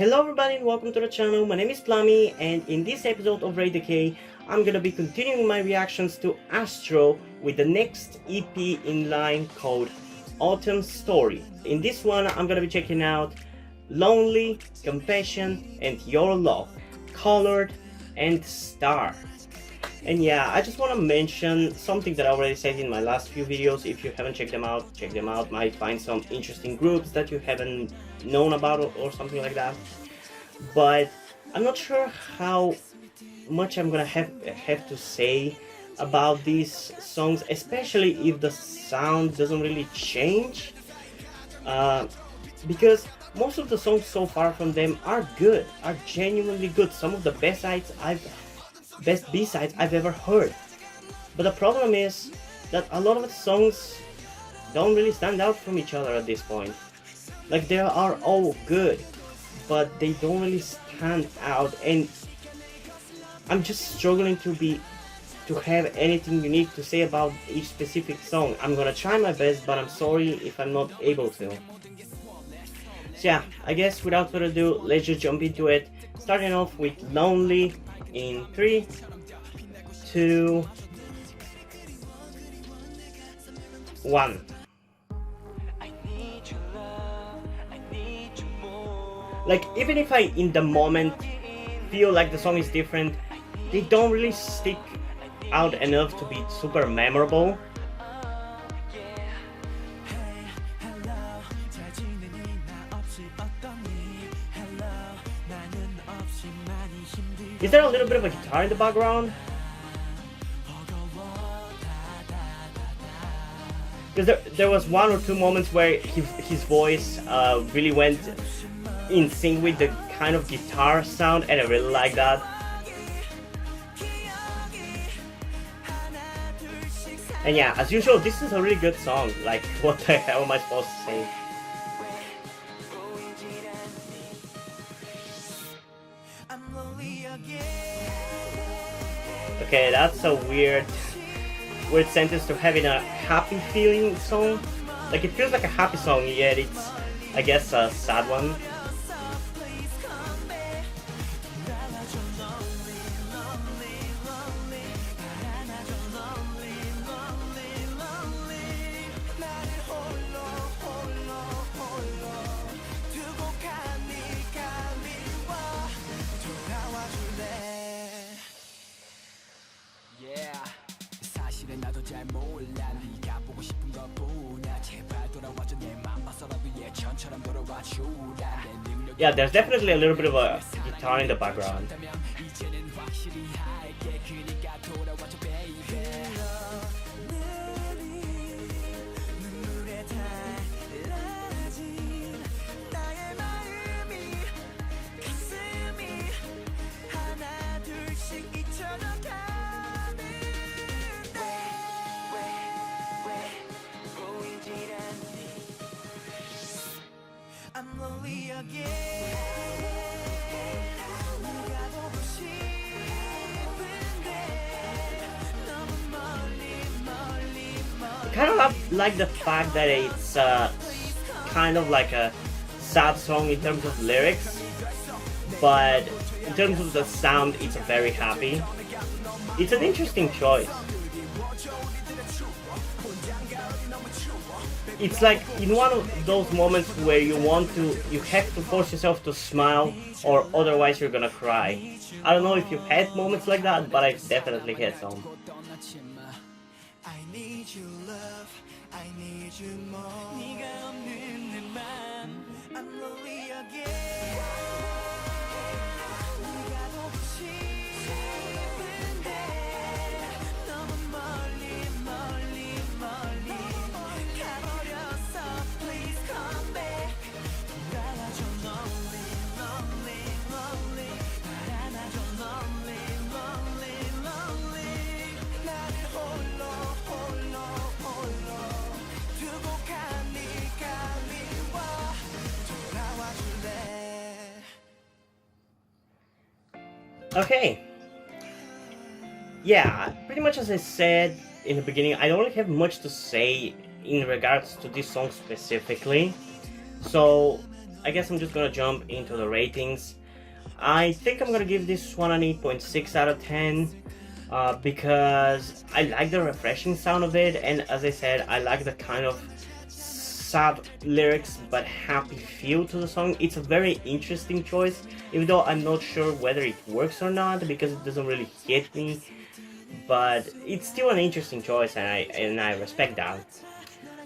Hello everybody and welcome to the channel. My name is Plami, and in this episode of Reaction-RtK, I'm gonna be continuing my reactions to Astro with the next EP in line called Autumn Story. In this one, I'm gonna be checking out Lonely, Compassion, and Your Love, Colored, and Star. And yeah, I just want to mention something that I already said in my last few videos. If you haven't checked them out, check them out. Might find some interesting groups that you haven't known about or something like that. But I'm not sure how much I'm gonna have to say about these songs, especially if the sound doesn't really change. Because most of the songs so far from them are good, are genuinely good. Some of the best B-sides I've ever heard. But the problem is that a lot of the songs don't really stand out from each other at this point. Like, they are all good, but they don't really stand out, and I'm just struggling to have anything unique to say about each specific song. I'm gonna try my best, but I'm sorry if I'm not able to. So yeah, I guess without further ado, let's just jump into it. Starting off with Lonely in 3, 2, 1. Like, even if I in the moment feel like the song is different, they don't really stick out enough to be super memorable. Is there a little bit of a guitar in the background? Because there was one or two moments where his voice really went in sync with the kind of guitar sound, and I really like that. And yeah, as usual, this is a really good song. Like, what the hell am I supposed to say? Okay, that's a weird sentence to have in a happy feeling song. Like, it feels like a happy song, yet it's, I guess, a sad one. Yeah, there's definitely a little bit of a guitar in the background. I kind of like the fact that it's kind of like a sad song in terms of lyrics, but in terms of the sound, it's very happy. It's an interesting choice. It's like in one of those moments where you have to force yourself to smile, or otherwise you're gonna cry. I don't know if you've had moments like that, but I've definitely had some. Okay. Yeah, pretty much as I said in the beginning, I don't really have much to say in regards to this song specifically. So I guess I'm just gonna jump into the ratings. I think I'm gonna give this one an 8.6 out of 10 because I like the refreshing sound of it, and as I said, I like the kind of sad lyrics but happy feel to the song. It's a very interesting choice, even though I'm not sure whether it works or not because it doesn't really hit me. But it's still an interesting choice, and I respect that.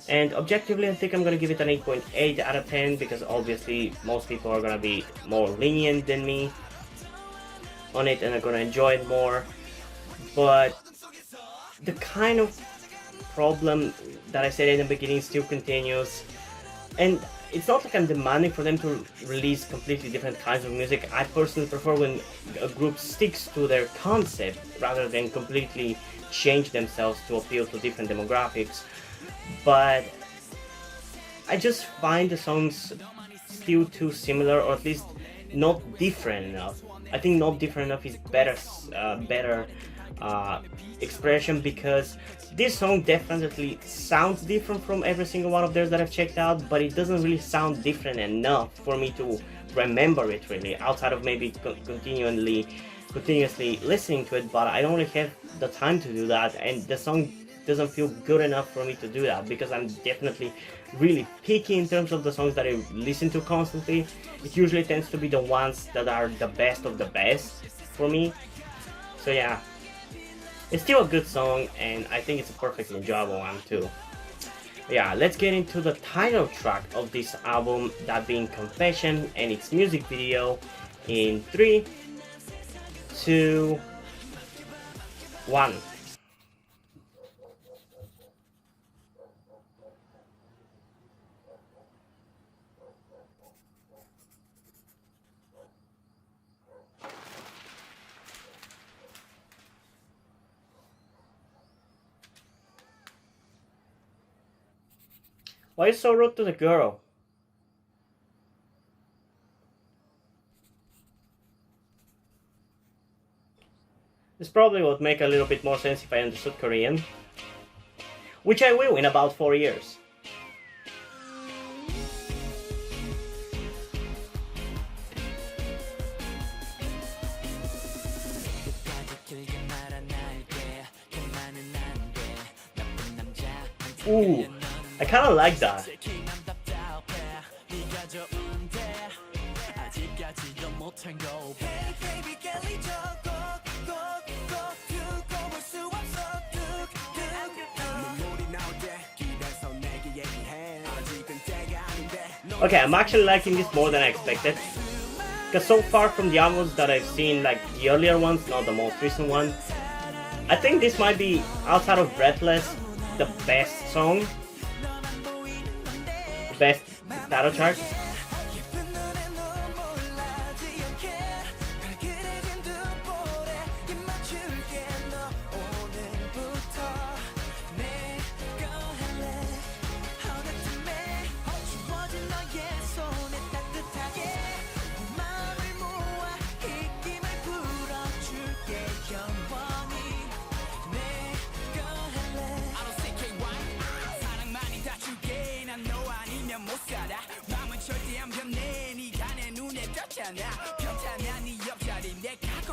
And objectively, I think I'm gonna give it an 8.8 out of 10 because obviously most people are gonna be more lenient than me on it and are gonna enjoy it more. But the kind of problem that I said in the beginning still continues, and it's not like I'm demanding for them to release completely different kinds of music. I personally prefer when a group sticks to their concept rather than completely change themselves to appeal to different demographics. But I just find the songs still too similar, or at least not different enough. I think not different enough is better expression, because this song definitely sounds different from every single one of theirs that I've checked out, but it doesn't really sound different enough for me to remember it really, outside of maybe continuously listening to it. But I don't really have the time to do that, and the song doesn't feel good enough for me to do that because I'm definitely really picky in terms of the songs that I listen to constantly. It usually tends to be the ones that are the best of the best for me. So yeah, it's still a good song, and I think it's a perfectly enjoyable one too. Yeah, let's get into the title track of this album, that being Confession, and its music video in 3, 2, 1. Why are you so rude to the girl? This probably would make a little bit more sense if I understood Korean, which I will in about 4 years. Ooh, I kinda like that. Okay, I'm actually liking this more than I expected. Because so far from the albums that I've seen, like the earlier ones, not the most recent one, I think this might be, outside of Breathless, the best song. The best title chart.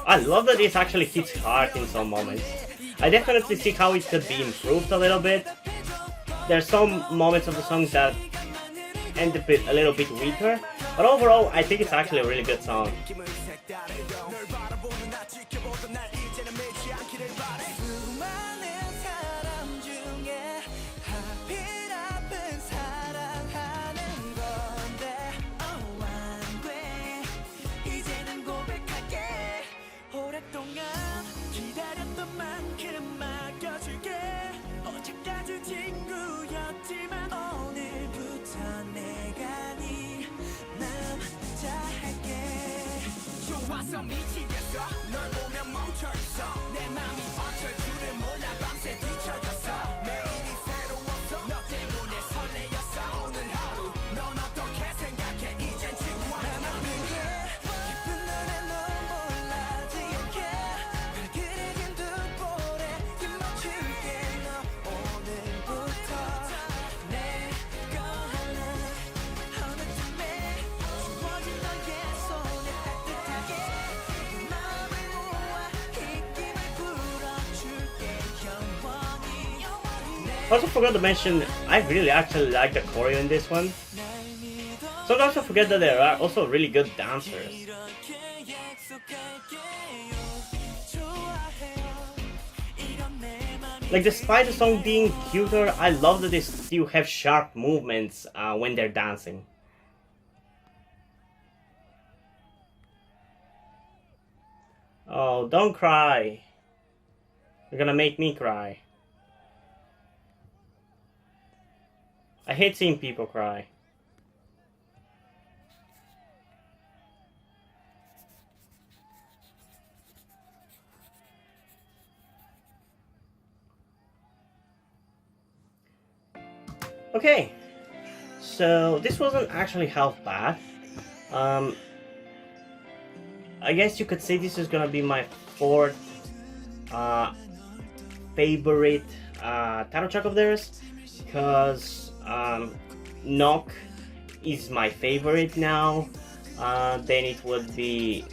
I love that this actually hits hard in some moments. I definitely see how it could be improved a little bit. There's some moments of the song that end a little bit weaker, but overall I think it's actually a really good song. Also forgot to mention, I really actually like the choreo in this one. Sometimes I forget that there are also really good dancers. Like, despite the song being cuter, I love that they still have sharp movements when they're dancing. Oh, don't cry. You're gonna make me cry. I hate seeing people cry. Okay, so this wasn't actually half bad. I guess you could say this is gonna be my fourth favorite title track of theirs, because Knock is my favorite now. Then it would be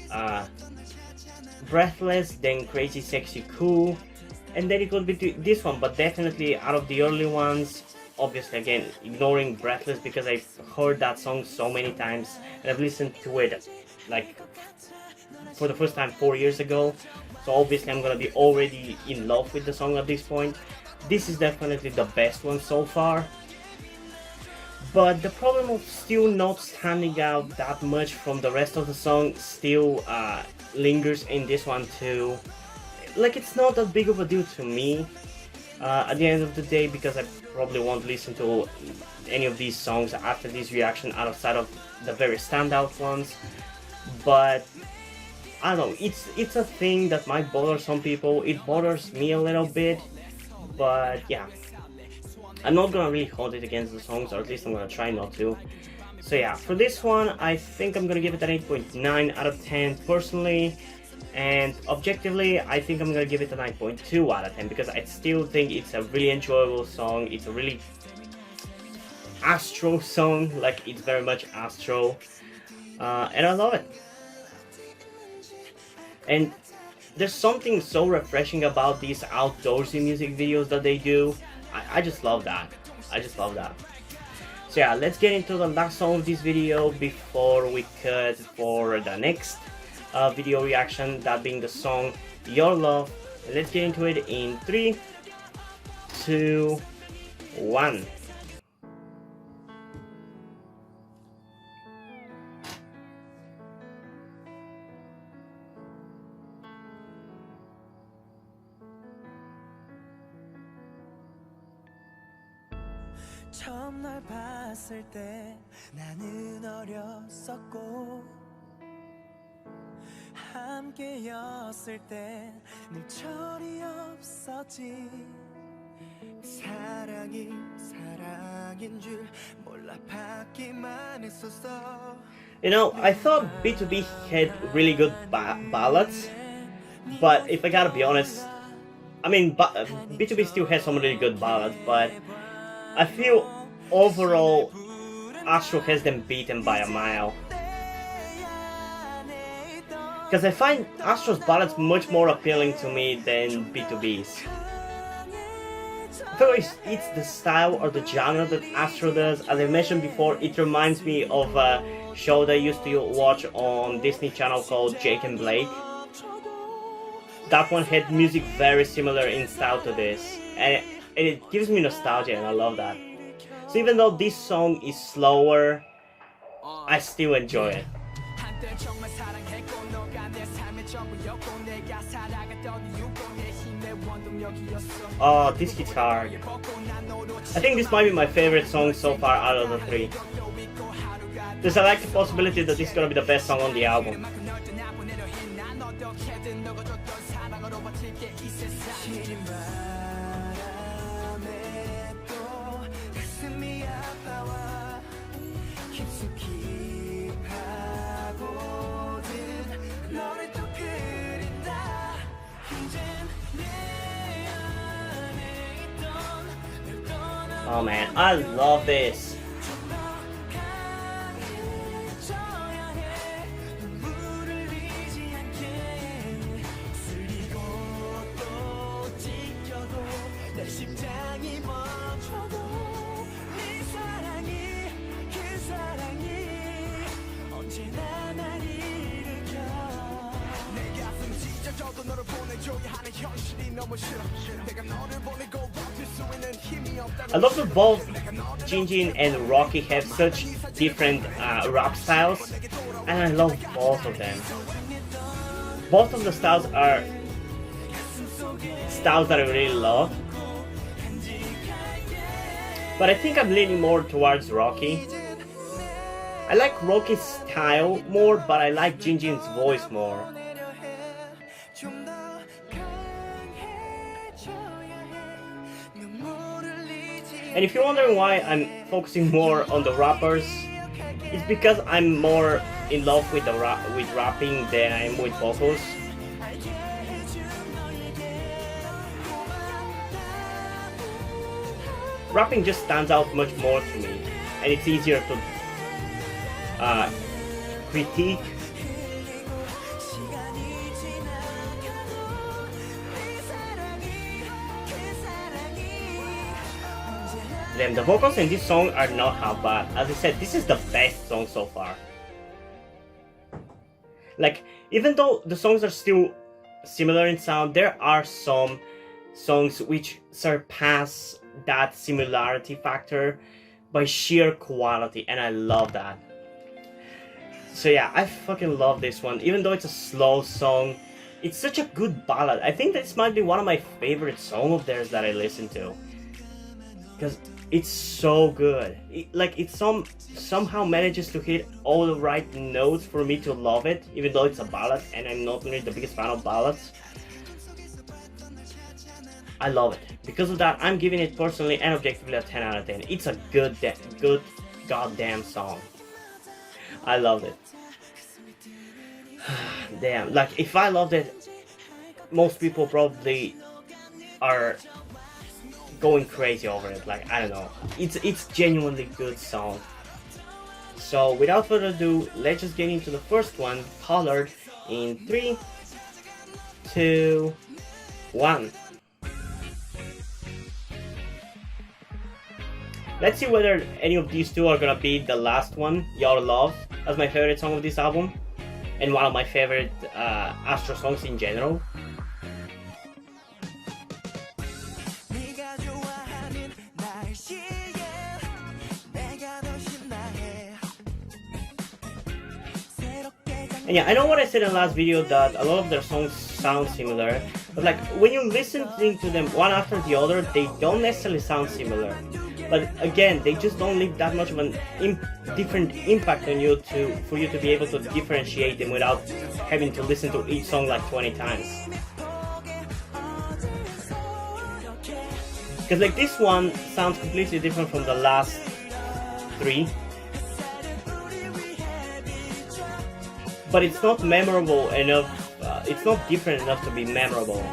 Breathless, then Crazy Sexy Cool, and then it would be this one. But definitely out of the early ones, obviously again ignoring Breathless because I've heard that song so many times and I've listened to it like for the first time 4 years ago, so obviously I'm gonna be already in love with the song at this point. This is definitely the best one so far, but the problem of still not standing out that much from the rest of the song still lingers in this one too. Like, it's not that big of a deal to me at the end of the day, because I probably won't listen to any of these songs after this reaction outside of the very standout ones. But I don't know, it's a thing that might bother some people. It bothers me a little bit, but yeah, I'm not gonna really hold it against the songs, or at least I'm gonna try not to. So yeah, for this one, I think I'm gonna give it an 8.9 out of 10 personally, and objectively, I think I'm gonna give it a 9.2 out of 10 because I still think it's a really enjoyable song. It's a really Astro song, like it's very much Astro, and I love it. And there's something so refreshing about these outdoorsy music videos that they do. I just love that. I just love that. So yeah, let's get into the last song of this video before we cut for the next video reaction, that being the song Your Love. Let's get into it in 3, 2, 1. 처음 널 봤을 때 나는 어렸었고 함께였을 때 늘 철이 없었지 사랑이 사랑인 줄 몰라 받기만 했었어. You know, I thought B2B had really good ballads, but if I gotta be honest, I mean, B2B still has some really good ballads, but I feel overall Astro has them beaten by a mile. Because I find Astro's ballads much more appealing to me than B2B's. I feel like it's the style or the genre that Astro does. As I mentioned before, it reminds me of a show that I used to watch on Disney Channel called Jake and Blake. That one had music very similar in style to this, and it gives me nostalgia, and I love that. So even though this song is slower, I still enjoy it. Oh, this guitar. I think this might be my favorite song so far out of the 3. There's a like the possibility that this is gonna be the best song on the album. Oh man, I love this. I love that both Jinjin and Rocky have such different rap styles, and I love both of them. Both of the styles are styles that I really love, but I think I'm leaning more towards Rocky. I like Rocky's style more, but I like Jinjin's voice more. And if you're wondering why I'm focusing more on the rappers, it's because I'm more in love with with rapping than I am with vocals. Rapping just stands out much more to me, and it's easier to critique. Damn, the vocals in this song are not half bad. As I said, this is the best song so far. Like, even though the songs are still similar in sound, there are some songs which surpass that similarity factor by sheer quality, and I love that. So yeah, I fucking love this one. Even though it's a slow song, it's such a good ballad. I think this might be one of my favorite songs of theirs that I listen to, because it's so good. It somehow manages to hit all the right notes for me to love it, even though it's a ballad, and I'm not really the biggest fan of ballads. I love it. Because of that, I'm giving it personally and objectively a 10 out of 10. It's a good goddamn song. I loved it. Damn, like, if I loved it, most people probably are going crazy over it. Like, I don't know. It's genuinely good song. So without further ado, let's just get into the first one, Colored, in 3, 2, 1. Let's see whether any of these two are gonna be the last one y'all love as my favorite song of this album, and one of my favorite Astro songs in general. And yeah, I know what I said in the last video that a lot of their songs sound similar, but like, when you listen to them one after the other, they don't necessarily sound similar. But again, they just don't leave that much of an different impact on you for you to be able to differentiate them without having to listen to each song like 20 times. Because like, this one sounds completely different from the last 3. But it's not memorable enough, it's not different enough to be memorable.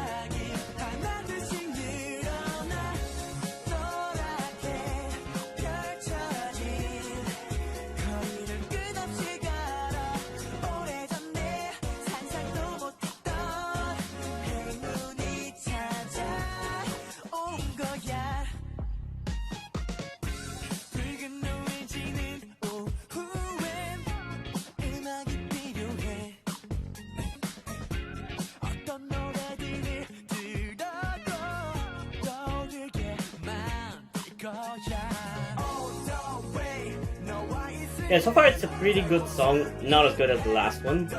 Yeah, so far it's a pretty good song, not as good as the last one.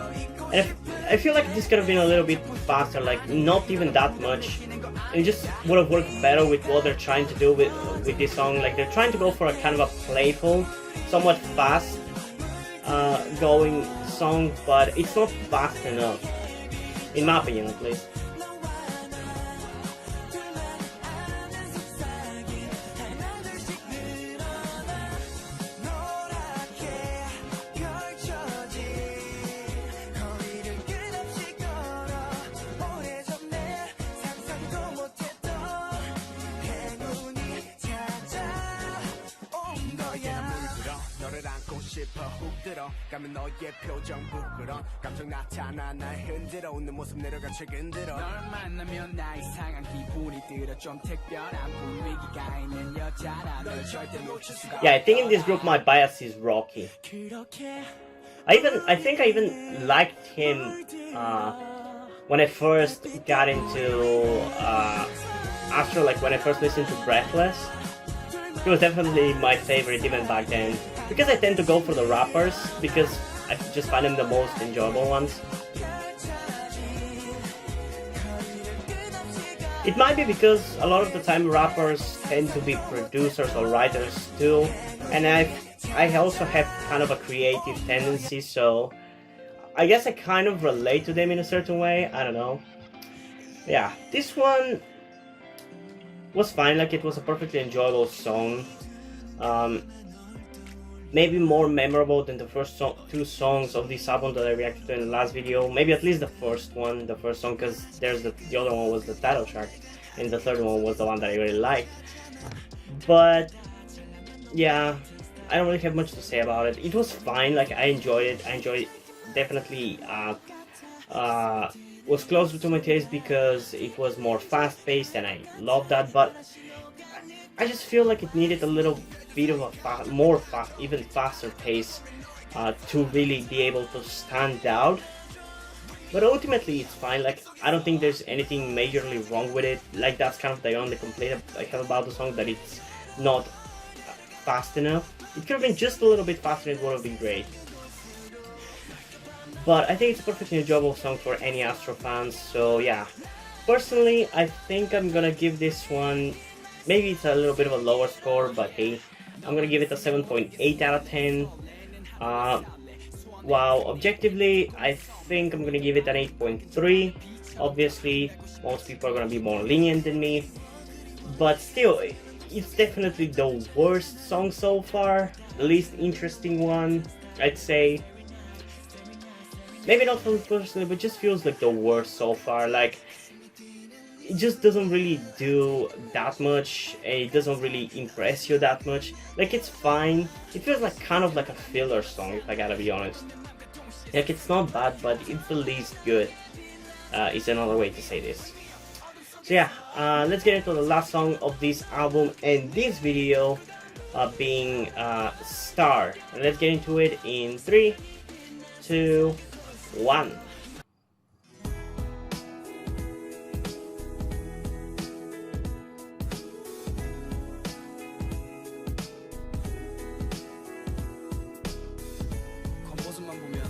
And I feel like this could have been a little bit faster, like not even that much. It just would have worked better with what they're trying to do with this song. Like, they're trying to go for a kind of a playful, somewhat fast going song, but it's not fast enough, in my opinion at least. Yeah, I think in this group my bias is Rocky. I think I even liked him when I first got into Astro, like when I first listened to Breathless. It was definitely my favorite even back then, because I tend to go for the rappers because I just find them the most enjoyable ones. It might be because a lot of the time rappers tend to be producers or writers too, and I also have kind of a creative tendency, so I guess I kind of relate to them in a certain way. I don't know. Yeah, this one was fine. Like, it was a perfectly enjoyable song. Maybe more memorable than the first two songs of this album that I reacted to in the last video. Maybe at least the first song, because there's the other one was the title track, and the third one was the one that I really liked. But yeah, I don't really have much to say about it. It was fine. Like, I enjoyed it. Definitely was closer to my taste because it was more fast-paced, and I love that. But I just feel like it needed a little bit of a even faster pace to really be able to stand out. But ultimately, it's fine. Like, I don't think there's anything majorly wrong with it. Like, that's kind of the only complaint I have about the song, that it's not fast enough. It could have been just a little bit faster, and it would have been great. But I think it's a perfectly enjoyable song for any Astro fans. So yeah, personally, I think I'm gonna give this one, maybe it's a little bit of a lower score, but hey, I'm gonna give it a 7.8 out of 10. While objectively, I think I'm gonna give it an 8.3. Obviously, most people are gonna be more lenient than me, but still, it's definitely the worst song so far, the least interesting one, I'd say. Maybe not for me personally, but just feels like the worst so far. Like, it just doesn't really do that much, and it doesn't really impress you that much. Like, it's fine. It feels like kind of like a filler song, if I gotta be honest. Like, it's not bad, but it's the least good. Is another way to say this. So yeah, let's get into the last song of this album and this video, being Star. And let's get into it in 3, 2, 1. 겉모습만 보면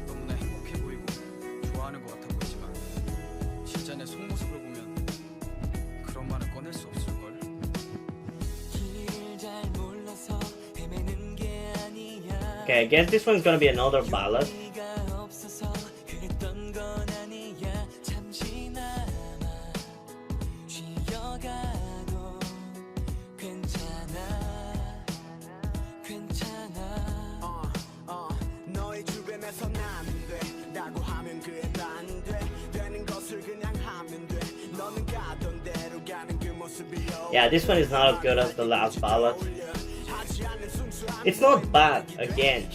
너무나 행복해 보이고 좋아하는 것 같아 보이지만 진짜 내 속모습을 보면 그런 말을 꺼낼 수 없을걸. Okay, I guess this one's gonna be another ballad. Yeah, this one is not as good as the last ballad. It's not bad, again.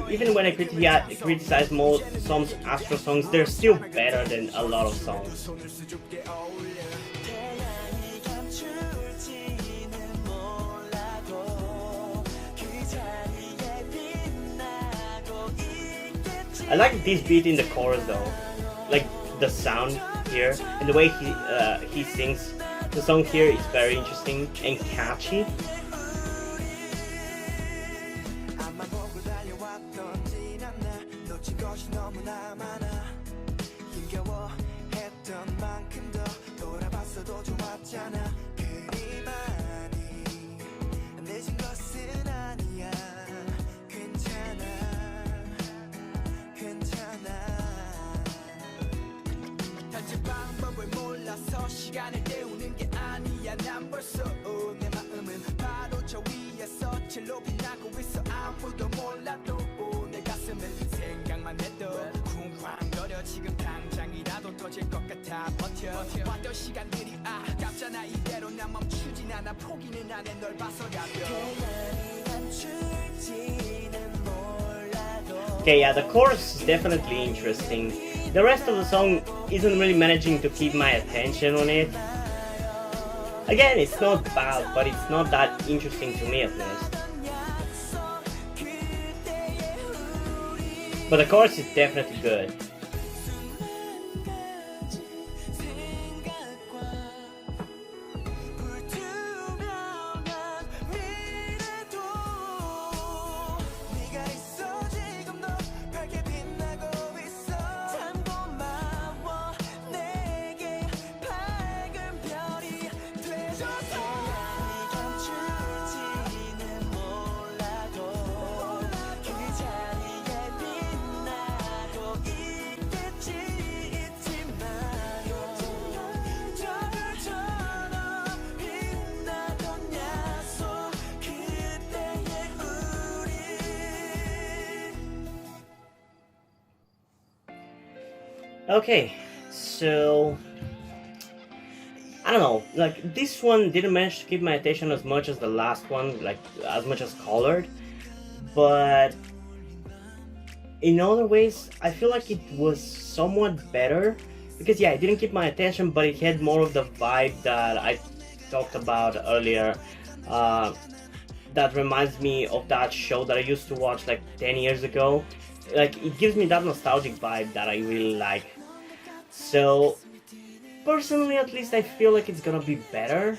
Even when I criticize some Astro songs, they're still better than a lot of songs. I like this beat in the chorus though, like the sound here and the way he sings. The song here is very interesting and catchy. 시간을 때우는 게 아니야. 난 벌써 내 마음은 바로 저 위에서 제일 높이 나고 있어. 아무도 몰라도 내 가슴은 생각만 해도 쿵쾅거려. 지금 당장이라도 터질 것 같아. 버텨 봤던 시간들이 아깝잖아. 이대로 난 멈추진 않아. 포기는 안 해. 널 봐서라도 대안이 감출지는 몰라도. Okay, yeah, the chorus is definitely interesting. The rest of the song isn't really managing to keep my attention on it. Again, it's not bad, but it's not that interesting to me at least. But the chorus is definitely good. Okay, so I don't know, like this one didn't manage to keep my attention as much as the last one, like as much as Colored, but in other ways I feel like it was somewhat better because yeah, it didn't keep my attention, but it had more of the vibe that I talked about earlier. That reminds me of that show that I used to watch like 10 years ago. Like it gives me that nostalgic vibe that I really like. So personally, at least, I feel like it's gonna be better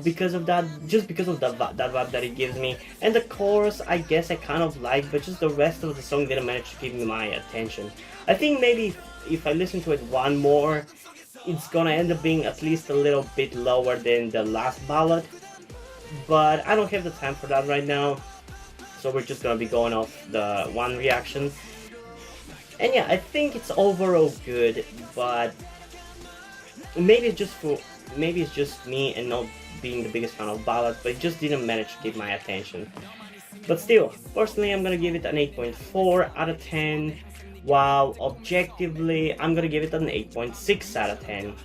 because of that, just because of that vibe that it gives me. And the chorus, I guess I kind of like, but just the rest of the song didn't manage to give me my attention. I think maybe if I listen to it one more, it's gonna end up being at least a little bit lower than the last ballad. But I don't have the time for that right now, so we're just gonna be going off the one reaction. And yeah, I think it's overall good, but maybe it's just me and not being the biggest fan of ballads, but it just didn't manage to keep my attention. But still, personally, I'm gonna give it an 8.4 out of 10, while objectively, I'm gonna give it an 8.6 out of 10.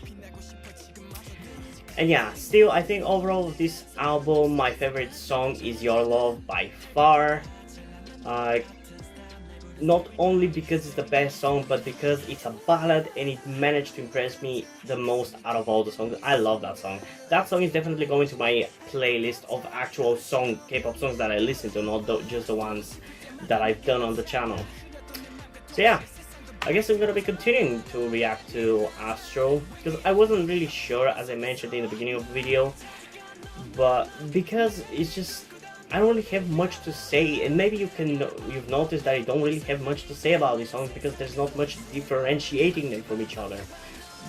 And yeah, still, I think overall of this album, my favorite song is Your Love by far. Not only because it's the best song, but because it's a ballad and it managed to impress me the most out of all the songs. I love that song. That song is definitely going to my playlist of actual K-pop songs that I listen to, not just the ones that I've done on the channel. So yeah, I guess I'm gonna be continuing to react to Astro, because I wasn't really sure, as I mentioned in the beginning of the video, but because it's just, I don't really have much to say, and maybe you've noticed that I don't really have much to say about these songs because there's not much differentiating them from each other.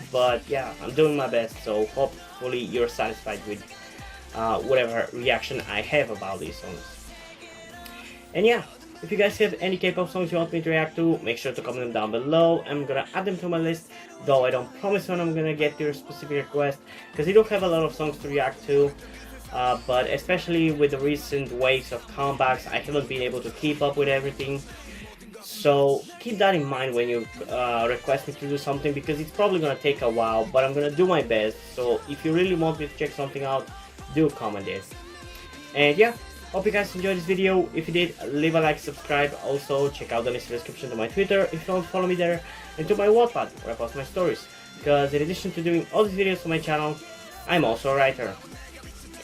But yeah, I'm doing my best, so hopefully you're satisfied with whatever reaction I have about these songs. And yeah, if you guys have any K-pop songs you want me to react to, make sure to comment them down below. I'm gonna add them to my list, though I don't promise when I'm gonna get your specific request, because I don't have a lot of songs to react to. But especially with the recent waves of comebacks, I haven't been able to keep up with everything. So keep that in mind when you request me to do something, because it's probably gonna take a while, but I'm gonna do my best. So if you really want me to check something out, do comment it. And yeah, hope you guys enjoyed this video. If you did, leave a like, subscribe. Also check out the list in the description to my Twitter if you don't follow me there, and to my Wattpad where I post my stories, because in addition to doing all these videos for my channel, I'm also a writer.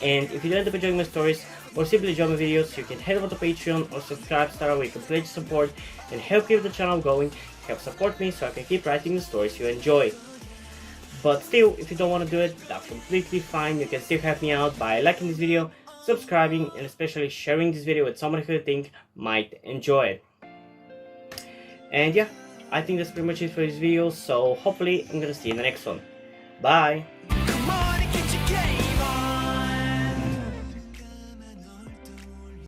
And if you end up enjoying my stories or simply enjoy my videos, you can head over to Patreon or Subscribestar, where you can pledge support and help keep the channel going, help support me so I can keep writing the stories you enjoy. But still, if you don't want to do it, that's completely fine. You can still help me out by liking this video, subscribing, and especially sharing this video with someone who you think might enjoy it. And yeah, I think that's pretty much it for this video, so hopefully I'm gonna see you in the next one. Bye!